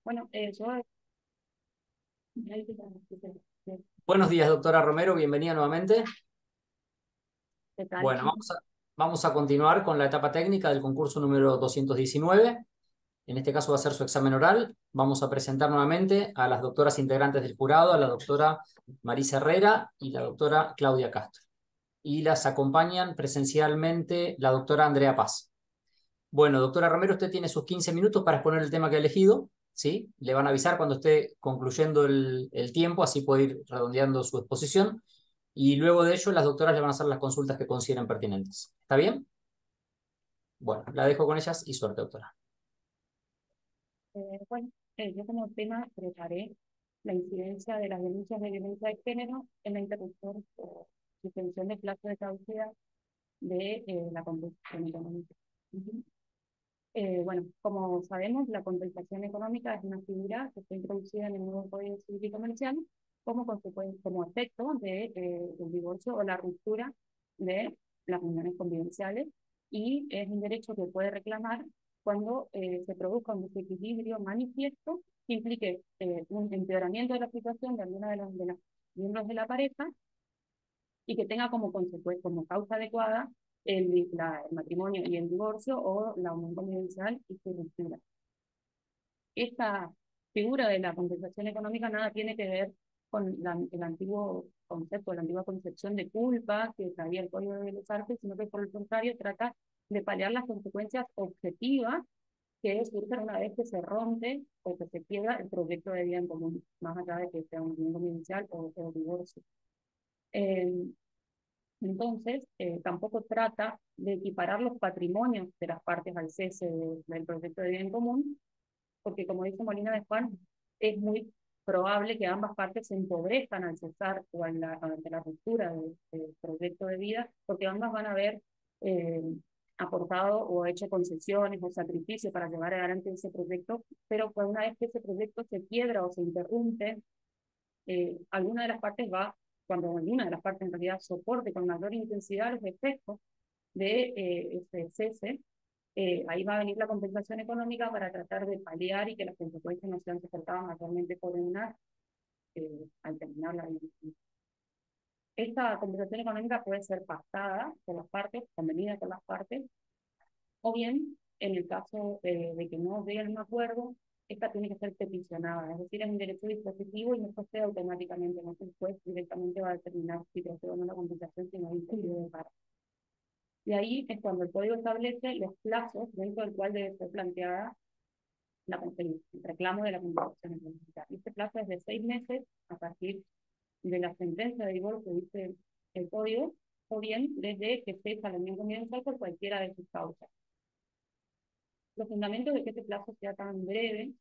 Bueno, Buenos días, doctora Romero, bienvenida nuevamente. ¿qué tal? Bueno, vamos a continuar con la etapa técnica del concurso número 219. En este caso va a ser su examen oral. Vamos a presentar nuevamente a las doctoras integrantes del jurado, a la doctora Marisa Herrera y la doctora Claudia Castro. Y las acompañan presencialmente la doctora Andrea Paz. Bueno, doctora Romero, usted tiene sus 15 minutos para exponer el tema que ha elegido, ¿sí? Le van a avisar cuando esté concluyendo el tiempo, así puede ir redondeando su exposición. Y luego de ello, las doctoras le van a hacer las consultas que consideren pertinentes. ¿Está bien? Bueno, la dejo con ellas y suerte, doctora. Bueno, yo como tema preparé la incidencia de las denuncias de violencia de género en la interrupción o suspensión de plazo de caducidad de la compensación económica. Ujú. Bueno, como sabemos, la compensación económica es una figura que está introducida en el nuevo Código Civil y Comercial como consecuencia, como efecto del divorcio o la ruptura de las uniones convivenciales y es un derecho que puede reclamar cuando se produzca un desequilibrio manifiesto que implique un empeoramiento de la situación de alguna de los miembros de la pareja y que tenga como consecuencia, como causa adecuada el matrimonio y el divorcio o la unión convivencial y su ruptura. Esta figura de la compensación económica nada tiene que ver con el antiguo concepto, la antigua concepción de culpa que traía el Código de las Artes, sino que por el contrario trata de paliar las consecuencias objetivas que surgen una vez que se rompe o que se quiebra el proyecto de vida en común, más allá de que sea un unión convivencial o divorcio. Eh, entonces, tampoco trata de equiparar los patrimonios de las partes al cese del proyecto de vida en común, porque como dice Molina de Juan, es muy probable que ambas partes se empobrezcan al cesar o ante la ruptura del proyecto de vida, porque ambas van a haber eh, aportado o hecho concesiones o sacrificios para llevar adelante ese proyecto, pero pues una vez que ese proyecto se quiebra o se interrumpe, alguna de las partes va, cuando alguna de las partes en realidad soporte con mayor intensidad los efectos de ese cese, ahí va a venir la compensación económica para tratar de paliar y que las consecuencias no sean soportadas mayormente por una al terminar la vigencia. Esta compensación económica puede ser pactada por las partes, convenida por las partes, o bien, en el caso de que no lleguen a un acuerdo, esta tiene que ser peticionada, es decir, es un derecho dispositivo y no procede automáticamente, no el juez directamente va a determinar si procede o no la compensación, sino un periodo de parte. Y ahí es cuando el código establece los plazos dentro del cual debe ser planteada el reclamo de la compensación económica. Y este plazo es de 6 meses a partir de la sentencia de divorcio, dice el código, o bien desde que cesa la unión convivencial por cualquiera de sus causas. Los fundamentos de que este plazo sea tan breve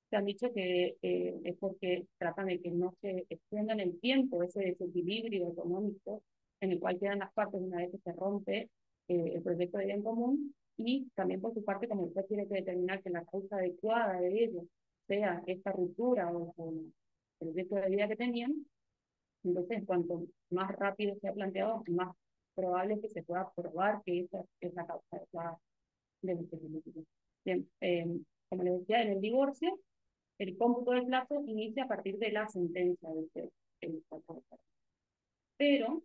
se han dicho que es porque tratan de que no se extienda en el tiempo ese desequilibrio económico en el cual quedan las partes una vez que se rompe el proyecto de bien común y también por su parte como usted tiene que determinar que la causa adecuada de ello sea esta ruptura o el proyecto de vida que tenían, entonces cuanto más rápido sea planteado, más probable es que se pueda probar que esa es la causa adecuada del desequilibrio. Bien, como les decía, en el divorcio el cómputo del plazo inicia a partir de la sentencia del juez. Pero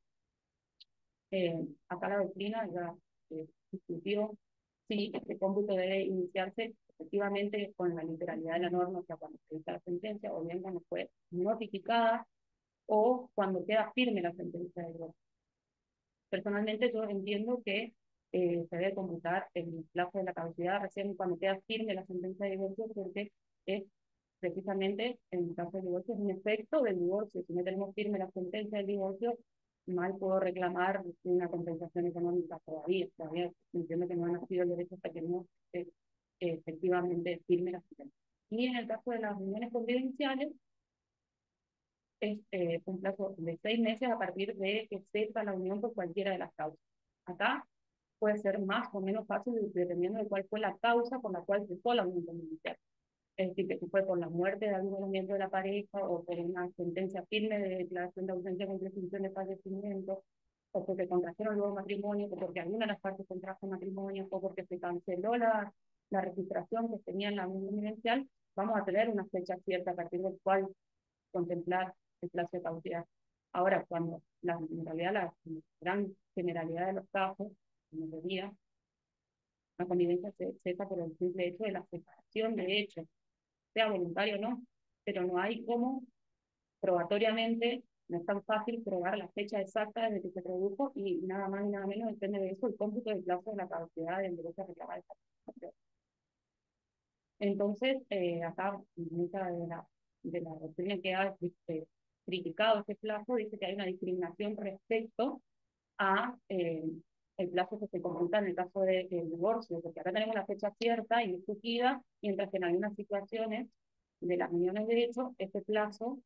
acá la doctrina ya discutió si este cómputo debe iniciarse efectivamente con la literalidad de la norma, o sea, cuando se dicta la sentencia, o bien cuando fue notificada, o cuando queda firme la sentencia de divorcio. Personalmente yo entiendo que se debe computar el plazo de la caducidad recién cuando queda firme la sentencia de divorcio, porque es precisamente en el caso del divorcio es un efecto del divorcio. Si no tenemos firme la sentencia del divorcio, mal puedo reclamar una compensación económica todavía. Todavía entiendo que no ha nacido el derecho hasta que no esté efectivamente firme la sentencia. Y en el caso de las uniones convivenciales, es un plazo de 6 meses a partir de que cesa la unión por cualquiera de las causas. Acá puede ser más o menos fácil dependiendo de cuál fue la causa por la cual cesó la unión convivencial. Es decir, que si fue por la muerte de algún miembro de la pareja o por una sentencia firme de declaración de ausencia con presunción de fallecimiento, o porque contrajeron nuevo matrimonio, o porque alguna de las partes contrajo matrimonio, o porque se canceló la registración que tenía en la unión convivencial, vamos a tener una fecha cierta a partir del cual contemplar el plazo de caducidad. Ahora, cuando en realidad la gran generalidad de los casos, la mayoría, la convivencia se cesa por el simple hecho de la separación de hechos, sea voluntario o no, pero no hay cómo probatoriamente, no es tan fácil probar la fecha exacta desde que se produjo y nada más y nada menos depende de eso el cómputo del plazo de la caducidad del derecho a reclamar esa satisfacción. Entonces, acá, mucha de la doctrina que ha criticado este plazo dice que hay una discriminación respecto a el plazo que se computa en el caso del divorcio, porque acá tenemos la fecha cierta y discutida, mientras que en algunas situaciones de las uniones de hecho, este plazo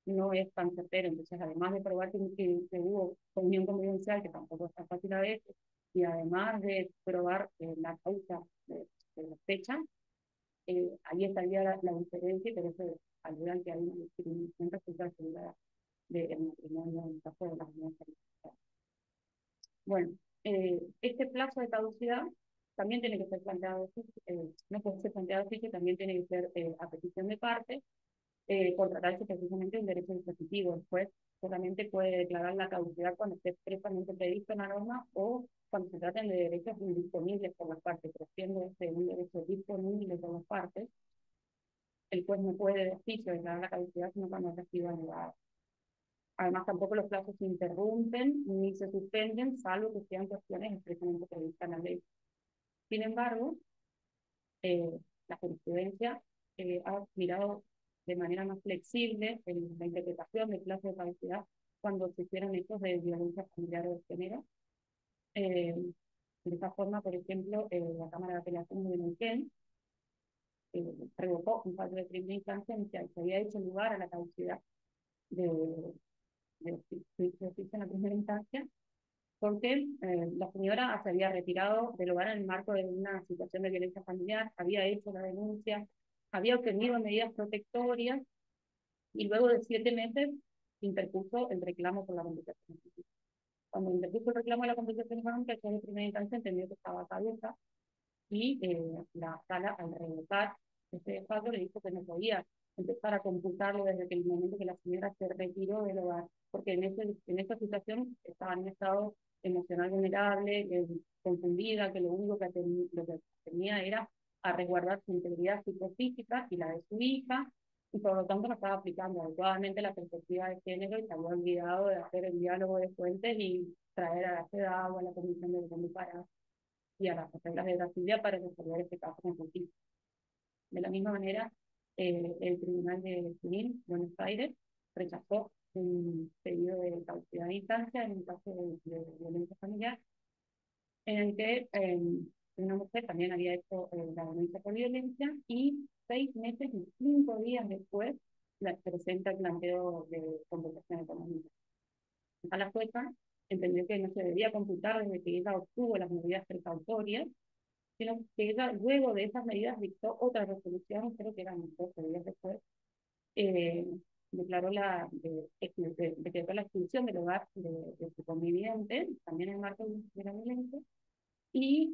no es tan certero. Entonces, además de probar que hubo unión convivencial, que tampoco es tan fácil a veces, y además de probar la causa de la fecha, ahí estaría la diferencia, pero eso ayuda a que hay una discriminación respecto a la seguridad del matrimonio en el caso de las uniones convivenciales. Bueno, este plazo de caducidad también tiene que ser planteado, no puede ser planteado así, que también tiene que ser a petición de parte, por tratarse precisamente de un derecho dispositivo. El juez solamente puede declarar la caducidad cuando esté expresamente previsto en la norma o cuando se traten de derechos indisponibles por las partes, pero siendo este un derecho disponible por las partes, el juez no puede de oficio declarar la caducidad sino cuando ha sido anulada. Además, tampoco los plazos se interrumpen ni se suspenden, salvo que sean cuestiones expresamente previstas en la ley. Sin embargo, la jurisprudencia ha mirado de manera más flexible en la interpretación del plazo de caducidad cuando se hicieron hechos de violencia familiar o de género. De esta forma, por ejemplo, la Cámara de Apelaciones de Neuquén revocó un fallo de primera instancia en que se había hecho lugar a la caducidad de juicio en la primera instancia, porque la señora se había retirado del hogar en el marco de una situación de violencia familiar, había hecho la denuncia, había obtenido medidas protectorias y luego de 7 meses interpuso el reclamo por la compensación. Cuando interpuso el reclamo de la compensación económica, el juez de primera instancia entendió que estaba caduca y la sala, al revocar este fallo, le dijo que no podía empezar a computarlo desde el momento que la señora se retiró del hogar, porque en esa situación estaba en un estado emocional vulnerable, confundida, que lo que tenía era a resguardar su integridad psicofísica y la de su hija, y por lo tanto no estaba aplicando adecuadamente la perspectiva de género y se había olvidado de hacer el diálogo de fuentes y traer a la CEDAW, a la Comisión de Derechos para y a las reglas de Brasilia para resolver este caso con justicia. De la misma manera, el Tribunal de Junín, Buenos Aires, rechazó un pedido de caducidad de instancia en un caso de violencia familiar, en el que una mujer también había hecho la denuncia por violencia y 6 meses y 5 días después la presenta el planteo de compensación económica. A la jueza entendió que no se debía computar desde que ella obtuvo las medidas precautorias, sino que ella luego de esas medidas dictó otra resolución, creo que eran 12 días después, eh, declaró decretó la expulsión del hogar de su conviviente, también en el marco de la violencia, y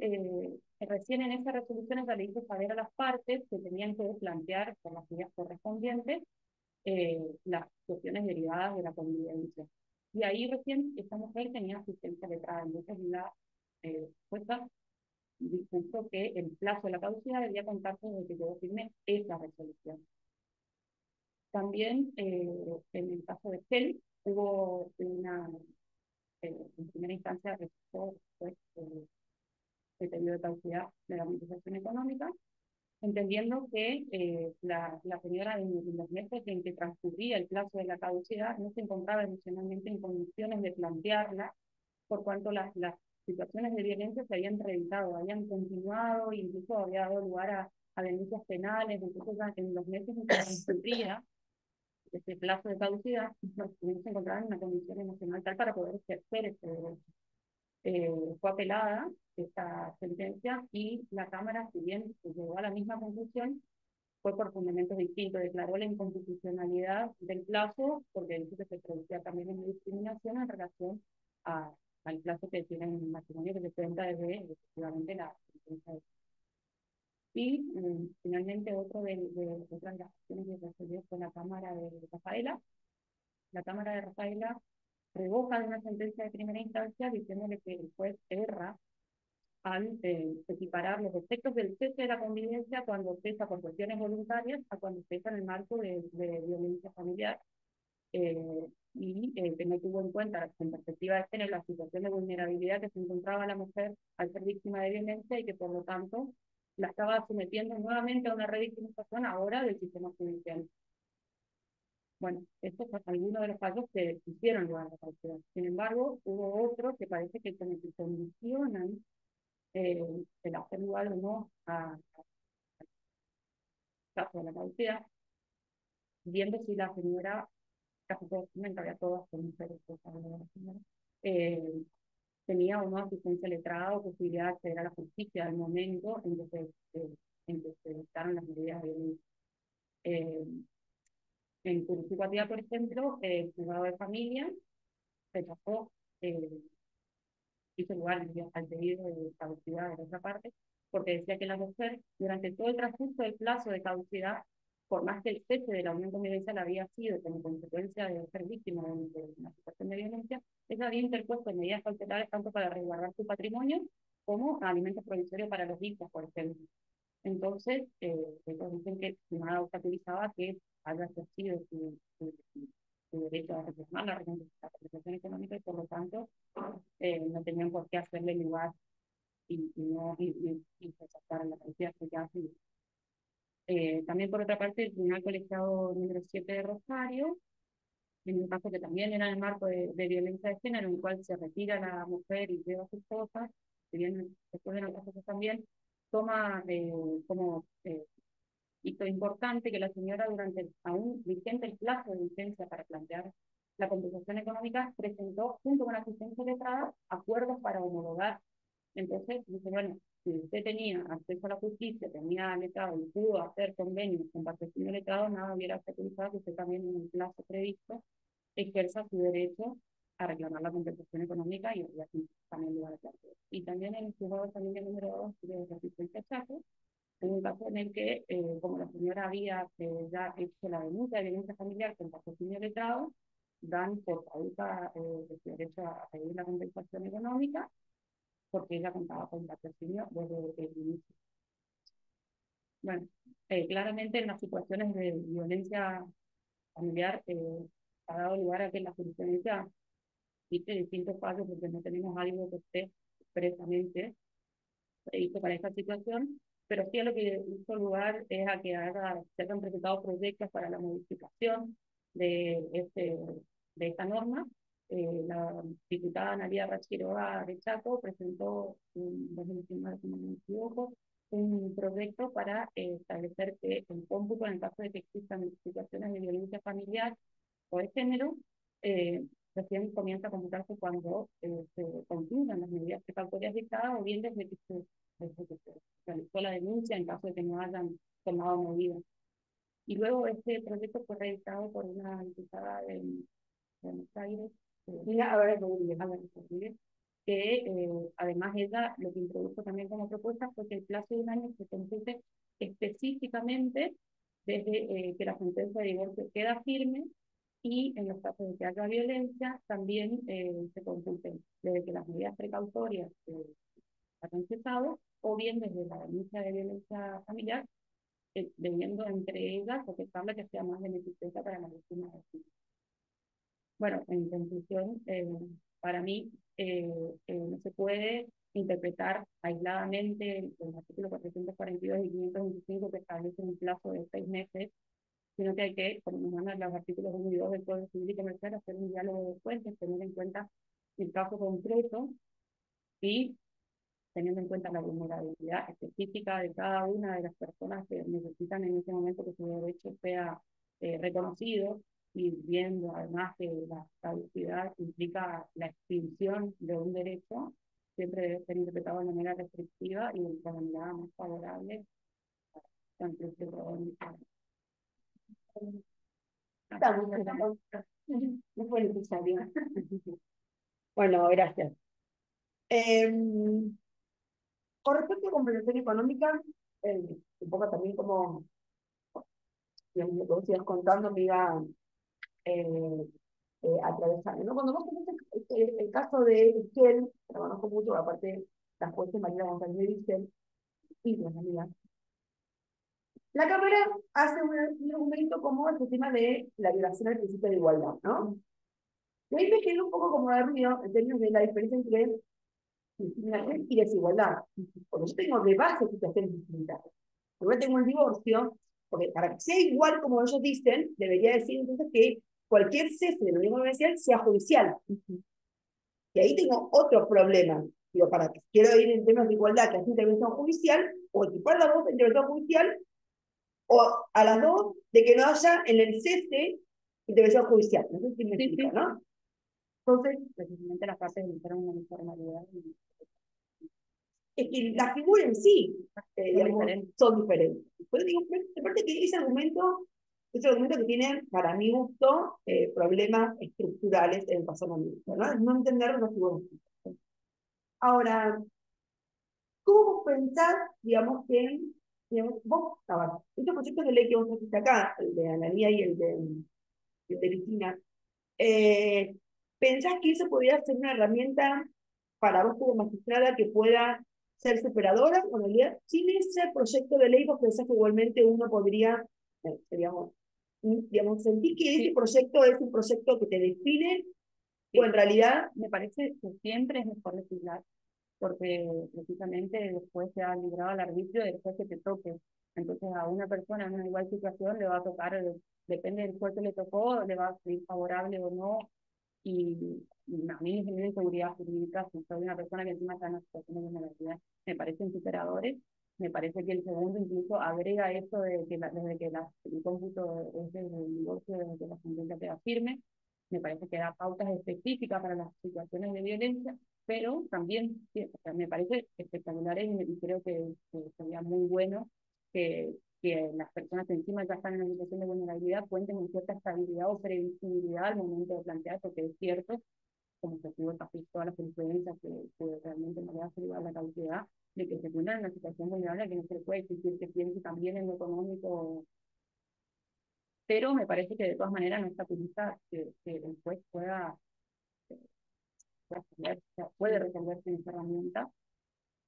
recién en esa resolución ella le hizo saber a las partes que tenían que plantear por las vías correspondientes las cuestiones derivadas de la convivencia. Y ahí recién esta mujer tenía asistencia letrada, entonces la jueza dispuso que el plazo de la caducidad debía contarse desde que quedó firme esa resolución. También en el caso de Shell hubo en primera instancia rechazó pues, el pedido de caducidad de la compensación económica, entendiendo que la señora en los meses en que transcurría el plazo de la caducidad no se encontraba emocionalmente en condiciones de plantearla, por cuanto las situaciones de violencia se habían reeditado, habían continuado, incluso había dado lugar a denuncias penales, entonces en los meses en que transcurría este plazo de caducidad, no se encontraban en una condición emocional tal para poder ejercer este derecho. Fue apelada esta sentencia y la Cámara, si bien llegó a la misma conclusión, fue por fundamentos distintos. Declaró la inconstitucionalidad del plazo porque dice que se producía también una discriminación en relación al plazo que tienen en el matrimonio que se cuenta desde efectivamente la sentencia. Y finalmente otra de las acciones que resolvió fue la Cámara de Rafaela. La Cámara de Rafaela revoca de una sentencia de primera instancia diciéndole que el juez erra al equiparar los efectos del cese de la convivencia cuando cesa por cuestiones voluntarias a cuando cesa en el marco de violencia familiar, que no tuvo en cuenta, en perspectiva de género, la situación de vulnerabilidad que se encontraba la mujer al ser víctima de violencia y que por lo tanto la estaba sometiendo nuevamente a una revictimización ahora del sistema judicial. Bueno, estos son algunos de los fallos que hicieron lugar a la causa. Sin embargo, hubo otros que parece que condicionan el hacer lugar o no a caso de la causa, viendo si la señora, casi todos, había todas con mujeres, tenía o no asistencia letrada o posibilidad de acceder a la justicia al momento en que se dictaron las medidas de violencia. En Curicipatía, por ejemplo, el juzgado de familia rechazó, hizo lugar al pedido de caducidad de la otra parte, porque decía que la mujer, durante todo el transcurso del plazo de caducidad, por más que el cese de la unión convivencial había sido como consecuencia de ser víctima de una situación de violencia, ella había interpuesto medidas cautelares tanto para resguardar su patrimonio como alimentos provisorios para los hijos, por ejemplo. Entonces, ellos dicen que nada obstaculizaba que haya ejercido su derecho a reclamar la representación económica y por lo tanto no tenían por qué hacerle lugar y rechazar la cantidad que ya hacen. También por otra parte el Tribunal Colegiado número 7 de Rosario, en un caso que también era en el marco de violencia de género, en el cual se retira la mujer y lleva a sus cosas, si bien después de otras cosas también, toma como hito importante que la señora, durante aún vigente el plazo de vigencia para plantear la compensación económica, presentó junto con la asistencia letrada acuerdos para homologar. Entonces, dice, bueno, si usted tenía acceso a la justicia, tenía letrado y pudo hacer convenios con patrocinio letrado, nada hubiera obstaculizado que usted también en el plazo previsto ejerza su derecho a reclamar la compensación económica y así también lugar a cárcel. Y también en el juzgado de familia número 2 de Resistencia Chaco, en un caso en el que, como la señora había ya hecho la denuncia de violencia familiar con patrocinio letrado, dan por caduca su derecho a pedir la compensación económica porque ella contaba con patrocinio desde el inicio. Bueno, claramente en las situaciones de violencia familiar ha dado lugar a que la jurisprudencia existe distintos fallos porque no tenemos algo que esté expresamente previsto para esta situación, pero sí a lo que hizo lugar es a que se hayan presentado proyectos para la modificación de esta norma. La diputada Analia Rachiroa de Chaco presentó en 2019, si no me equivoco, un proyecto para establecer que el cómputo, en el caso de que existan situaciones de violencia familiar o de género, recién comienza a computarse cuando se concluyan las medidas precautorias dictadas o bien desde que se realizó la denuncia en caso de que no hayan tomado medidas. Y luego este proyecto fue realizado por una diputada de Buenos Aires, que además ella lo que introdujo también como propuesta fue que el plazo de un año se compute específicamente desde que la sentencia de divorcio queda firme y en los casos de que haya violencia también se computen desde que las medidas precautorias hayan cesado o bien desde la denuncia de violencia familiar, debiendo entre ellas aceptarla que sea más beneficiosa para las víctimas de género. Bueno, en conclusión, para mí no se puede interpretar aisladamente el artículo 442 y 525 que establece un plazo de 6 meses, sino que hay que, como nos mandan los artículos 1 y 2 del Código Civil y Comercial, hacer un diálogo de fuentes, tener en cuenta el caso concreto y teniendo en cuenta la vulnerabilidad específica de cada una de las personas que necesitan en ese momento que su derecho sea reconocido, y viendo además que la caducidad implica la extinción de un derecho, siempre debe ser interpretado de manera restrictiva y de manera más favorable tanto el protagonista. No fue necesario. Bueno, gracias. Con respecto a compensación económica, un poco también como, digamos, lo que vos ibas contando me iba atravesando, ¿no? Cuando vos tenés el caso de Esquel, que lo conozco mucho, aparte la jueza María González de Víctor, y las amigas, la Cámara hace un argumento como el tema de la violación al principio de igualdad, ¿no? Y ahí me quedé un poco como de ruido en términos de la diferencia entre discriminación y desigualdad. Porque yo tengo de base situaciones distintas. Yo tengo un divorcio, porque para que sea igual como ellos dicen, debería decir entonces que cualquier cese de la unión comercial sea judicial. Y ahí tengo otro problema. Digo, para que quiero ir en temas de igualdad, que es intervención judicial, o equipar la voz de intervención judicial, o a las dos, de que no haya en el cese intervención judicial. No sé si me explico, ¿no? Entonces, precisamente las partes demostraron una informalidad. Es que la figura en sí, digamos, son diferentes. Pero digo, me parece que ese argumento que tiene, para mi gusto, problemas estructurales en el razonamiento, ¿no? Es no entender una figura. Ahora, ¿cómo pensás, digamos, que, digamos, vos, estos proyectos de ley que vos trajiste acá, el de Analía y el de Cristina, ¿pensás que eso podría ser una herramienta para vos como magistrada que pueda ser superadora? O en realidad, sin ese proyecto de ley, vos pensás que igualmente uno podría, digamos, sentir que ese proyecto es un proyecto que te define, o en realidad me parece que siempre es mejor legislar, porque precisamente después se ha librado al arbitrio y después que te toque. Entonces a una persona en una igual situación le va a tocar, depende del juez que le tocó, le va a ser favorable o no, y a mí me genera inseguridad jurídica si soy una persona que encima está en una situación de vulnerabilidad. Me parecen superadores, me parece que el segundo incluso agrega eso de que desde que el cómputo es del divorcio, desde que la sentencia queda firme, me parece que da pautas específicas para las situaciones de violencia, pero también o sea, me parece espectacular y creo que sería muy bueno que las personas que encima ya están en una situación de vulnerabilidad cuenten con cierta estabilidad o previsibilidad al momento de plantear, porque es cierto, como se tuvo casi todas las jurisprudencias que realmente no le hace lugar a la causidad, de que se encuentran en una situación vulnerable que no se le puede exigir que piense también en lo económico, pero me parece que de todas maneras no obstaculiza que el juez puede resolverse en esa herramienta.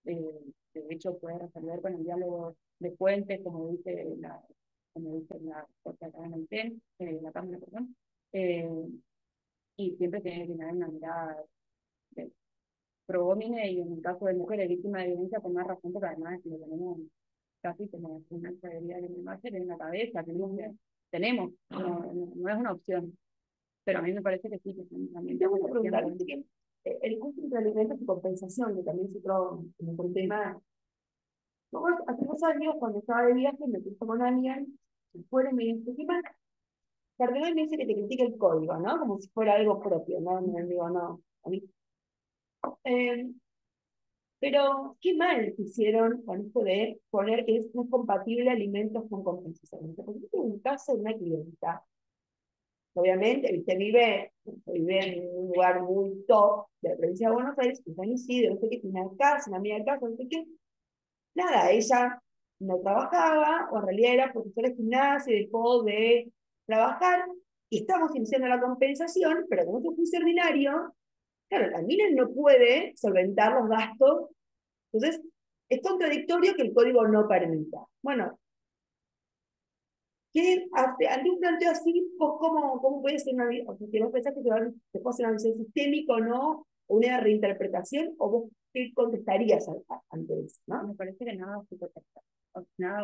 De hecho, puede resolver con el diálogo de fuentes, como dice la Corte acá en el TEN, la Cámara, perdón, y siempre tiene que tener una mirada de pro homine, y en el caso de mujeres víctimas de violencia, con más razón, porque además lo tenemos casi como una severidad de máster en la cabeza, tenemos no es una opción, pero a mí me parece que sí, que también tengo una pregunta, el costo entre alimentos y compensación, que también es otro tema. Hace 2 años, cuando estaba de viaje, me puse con alguien, y fuera y me dice, ¿qué más? Cardenal me dice que te critique el código, ¿no? Como si fuera algo propio, ¿no? Me digo, no, a mí. Pero, ¿qué mal hicieron con esto de poner que es no compatible alimentos con compensación? Porque tengo un caso de una clienta, obviamente, viste, vive en un lugar muy top de la provincia de Buenos Aires, que está en Isidro, no sé qué, tiene una casa, una amiga de casa, no sé qué. Nada, ella no trabajaba, o en realidad era profesora de gimnasia, dejó de trabajar, y estamos iniciando la compensación, pero como es un juicio ordinario, claro, la mina no puede solventar los gastos, entonces es contradictorio que el código no permita. Bueno, ante un planteo así, ¿cómo puede ser una, o sea, que vos pensás que se puede hacer una visión sistémica o no, o una reinterpretación, o vos qué contestarías ante eso, ¿no? Me parece que nada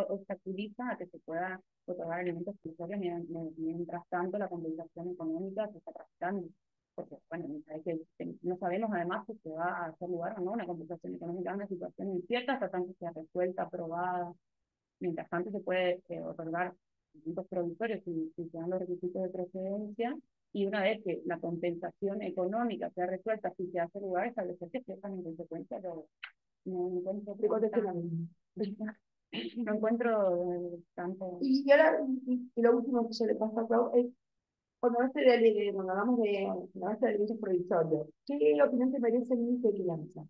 obstaculiza a que se pueda otorgar alimentos provisionios mientras tanto la compensación económica se está tramitando. Porque, bueno, no sabemos además si se va a hacer lugar o no una compensación económica en una situación incierta hasta tanto sea resuelta, aprobada. Mientras tanto se puede otorgar alimentos provisorios si se dan los requisitos de procedencia, y una vez que la compensación económica sea resuelta, si se hace lugar, establecer que sepan en consecuencia no encuentro no encuentro tanto. Y ahora, y lo último que yo le paso a Clau es, cuando hablamos de derechos provisorios, ¿qué opinión te merece mi crianza?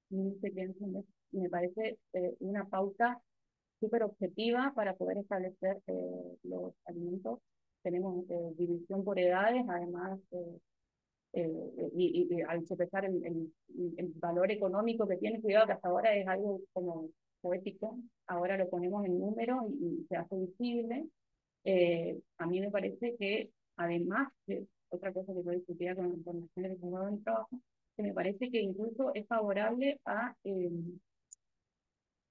Me parece una pauta súper objetiva para poder establecer los alimentos. Tenemos división por edades, además, y al sopesar el valor económico que tiene, cuidado que hasta ahora es algo como poético, ahora lo ponemos en número y se hace visible. A mí me parece que, además de otra cosa que yo discutía con la gente que jugaba en el trabajo, que me parece que incluso es favorable a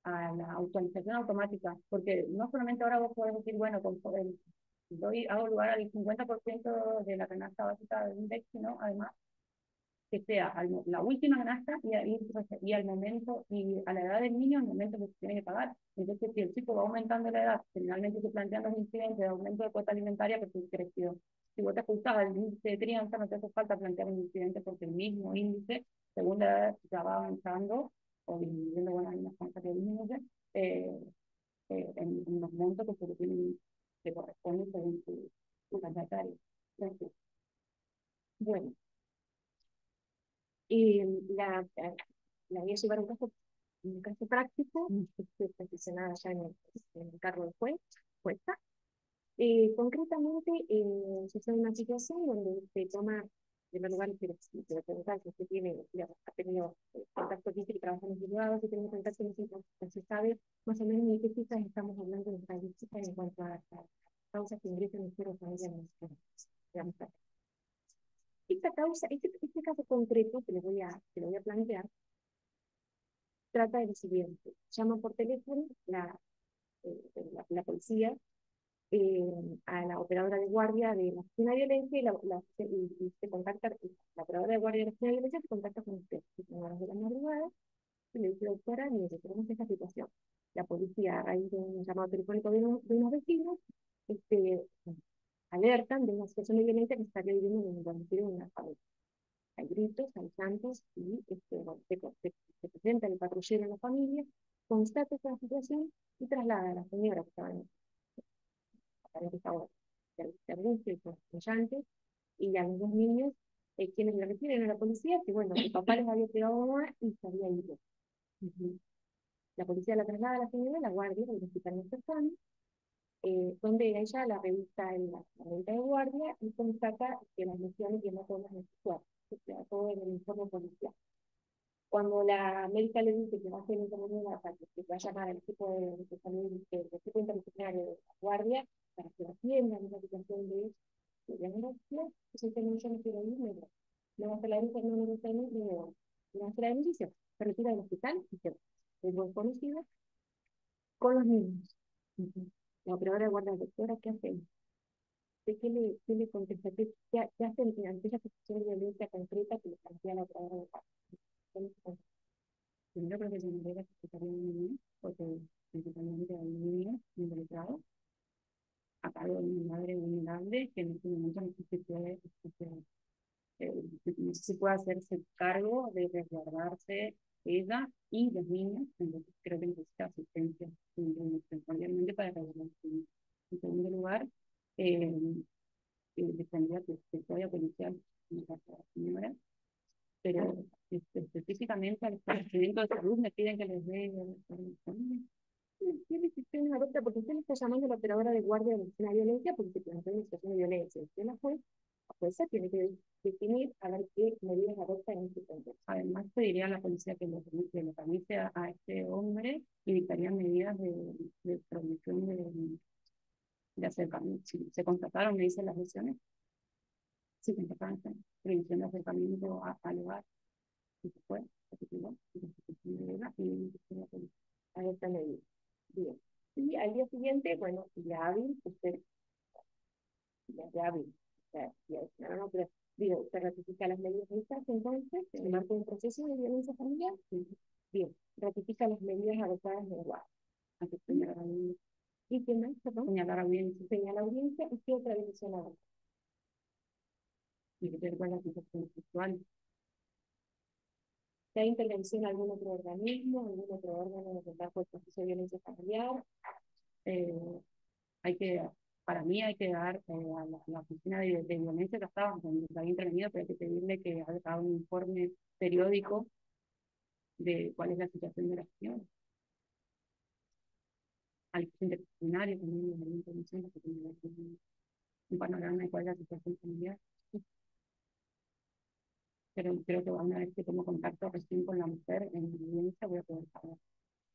la autorización automática, porque no solamente ahora vos podés decir, bueno, hago lugar al 50% de la canasta básica del INDEX, sino además que sea la última canasta y al momento, y a la edad del niño, al momento que se tiene que pagar. Entonces, si el chico va aumentando la edad, generalmente se plantean los incidentes de aumento de cuota alimentaria porque creció. Si vos te ajustás al índice de crianza, no te hace falta plantear un incidente porque el mismo índice, según la edad, ya va avanzando o disminuyendo, bueno, hay una franja que disminuye, en los montos que se le tienen, que corresponden según su cantidad etaria. Bueno, la voy a llevar un caso práctico, estoy posicionada ya en el cargo de jueza. Concretamente, sucede una situación donde se toma, en primer lugar, quiero preguntar si usted ha tenido contacto físico y trabajo en los juzgados, si tiene contacto físico, no se sabe más o menos de qué cifras estamos hablando de estadísticas en cuanto a causas que ingresan en cero familia en esta causa, este caso concreto que le voy a plantear, trata de lo siguiente. Llama por teléfono la policía a la operadora de guardia de la oficina de violencia y se contacta, la operadora de guardia de la oficina de violencia se contacta con usted. A las de la madrugada y le dice, doctora, mire, tenemos esta situación. La policía, a raíz de un llamado telefónico de unos vecinos, alertan de una situación de violencia que está viviendo en un domicilio de una familia. Hay gritos, hay llantos y bueno, se presenta el patrullero en la familia, constata esta situación y traslada a la señora que estaba en aparente estado de angustia y constante, y a los dos niños, quienes le refieren a la policía que bueno, el papá les había pegado a mamá y se había ido. La policía la traslada a la señora, la guardia, del hospital más cercano, donde ella la revista en la revista de guardia y constata que las lesiones y hematomas en su cuerpo, o sea, todo en el informe policial. Cuando la médica le dice que va a hacer un interno para que va a llamar al equipo de salud, el equipo interdisciplinario de la guardia, para que atiendan una situación de diagnóstico, pues el yo no quiero ir, me va a hacer la denuncia, no me gusta ir, me voy. Me va a hacer la denuncia, se retira del hospital y se va. Es buen conocido con los niños. La operadora de guardia, doctora, ¿qué hacen? ¿Qué le contesta? ¿Qué hacen ante esa situación de violencia concreta que le plantea la operadora de guardia? Primero profesionalidad de la Secretaría de Niños, porque principalmente hay niños involucrados, a cargo de una madre vulnerable que en este momento no sé si puede hacerse cargo de resguardarse ella y los niños, entonces creo que necesita asistencia, obviamente para resguardarse. En segundo lugar, defendía que se pueda policial en la señora, pero específicamente al Departamento de Salud me piden que les dé ¿Qué decisión adopta? Porque usted le está llamando a la operadora de guardia de la violencia porque se plantea una situación de violencia. Usted la jueza tiene que definir a ver qué medidas adopta en este contexto. Además, pediría a la policía que le permite a este hombre y dictaría medidas de prohibición de acercamiento. Si se constataron, me dicen las lesiones, si se constataron, prohibición de acercamiento al lugar, si se puede, adopta medidas. Bien. Y al día siguiente, bueno, ya hábil, usted, ya hábil, o sea, no, pero digo, usted ratifica las medidas listas, entonces, se marca un proceso de violencia familiar, bien, ratifica las medidas adoptadas en el guardia. ¿Y qué más? Perdón. Señalar audiencia. Señala audiencia y qué otra decisión adopta. Y que tenga la situación sexual. ¿Hay intervención en algún otro organismo, algún otro órgano de bajo el proceso de violencia familiar? Hay que, para mí hay que dar a la oficina de violencia que estaba, donde se había intervenido, pero hay que pedirle que haga un informe periódico de cuál es la situación de la acción. al interdisciplinario también, de la intervención, porque tiene que ver un panorama de cuál es la situación familiar. Pero creo que una vez que tomo contacto recién con la mujer en la violencia, voy a poder saber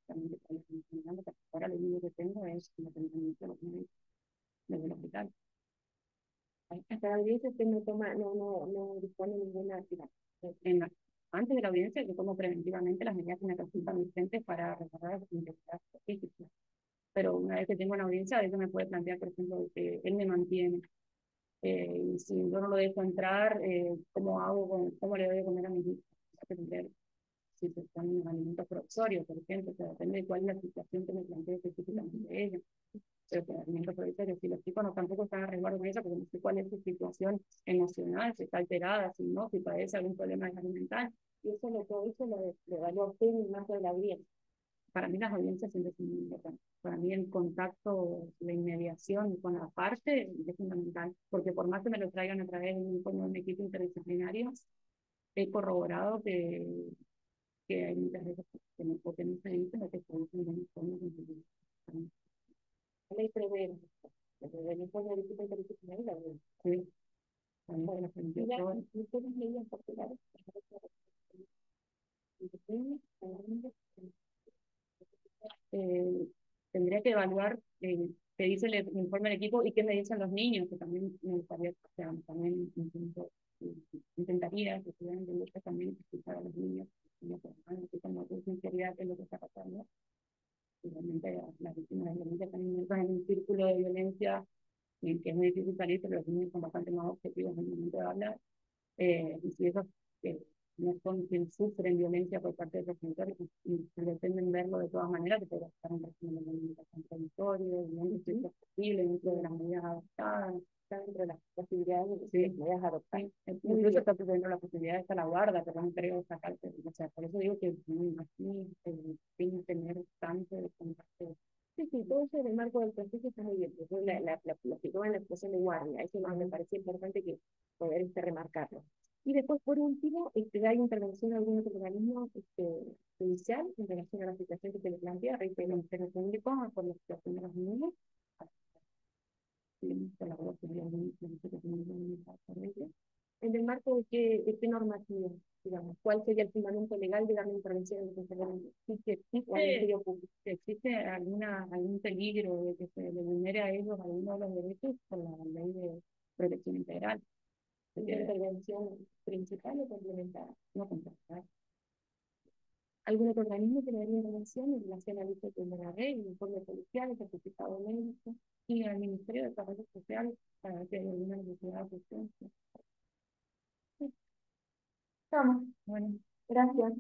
también de cuál es la funcionando, porque ahora lo único que tengo es independientemente de los médicos desde el hospital. Hasta la audiencia usted no toma, no dispone de ninguna actividad. Antes de la audiencia, yo tomo preventivamente las medidas que me resultan vigentes para reparar las integridad física. Pero una vez que tengo una audiencia, eso me puede plantear, por ejemplo, que él me mantiene. Y si yo no lo dejo entrar, ¿cómo hago? ¿Cómo le doy de comer a mis hijos? Si se están alimentos provisorios, por ejemplo, o sea, depende de cuál es la situación que me plantee específicamente ella. Pero que alimentos provisorios, si los chicos no tampoco están a resguardo con eso, porque no sé cuál es su situación emocional, si está alterada, si no, si padece algún problema alimentar. Y eso todo eso lo evalúa usted en el marco de la audiencia. Para mí las audiencias siempre son muy importantes. Para mí el contacto, la inmediación con la parte es fundamental, porque por más que me lo traigan a través de un equipo interdisciplinario, he corroborado que hay muchas veces que no se dicen o que se dicen de una forma que La ley prevé el informe del equipo interdisciplinario y la audiencia. sí. Bueno, ¿Y ustedes medidas populares? Tendría que evaluar qué dice el informe del equipo y qué me dicen los niños, que también me gustaría, o sea, también intentaría que pudieran entender también escuchar a los niños, que como tu sinceridad es lo que está pasando. Realmente las víctimas de violencia también entran en un círculo de violencia en que es muy difícil salir, pero los niños son bastante más objetivos en el momento de hablar. Y si esos no son quienes sufren violencia por parte de los genitores y pretenden verlo de todas maneras, que puede estar en régimen de alimentación transitorio, dentro de lo posible, dentro de las medidas adoptadas, está dentro de las posibilidades de las medidas adoptadas. Incluso está dentro de la posibilidad de estar a la guarda, pero no creo sacarte. O sea, por eso digo que así, sin tener tanto de contacto. Sí, todo eso en el marco del proceso está muy bien. Lo que toma en la expresión de guardia, eso me parece importante que poder remarcarlo. Y después, por último, ¿hay intervención de algún otro organismo judicial en relación a la situación que se le plantea? El Ministerio Público, por la situación de los niños, en el marco de qué normativa, digamos, ¿cuál sería el fundamento legal de dar la intervención en el funcionamiento? Si existe algún peligro de que se le vulnere a ellos alguno de los derechos por la ley de protección integral. ¿La intervención principal o complementaria? No complementar. ¿Algún otro organismo que le daría intervención en relación al uso de la ley, el informe policial, el certificado médico? Y al Ministerio de Desarrollo Social para ver si hay alguna necesidad de asistencia. Estamos. Bueno, gracias.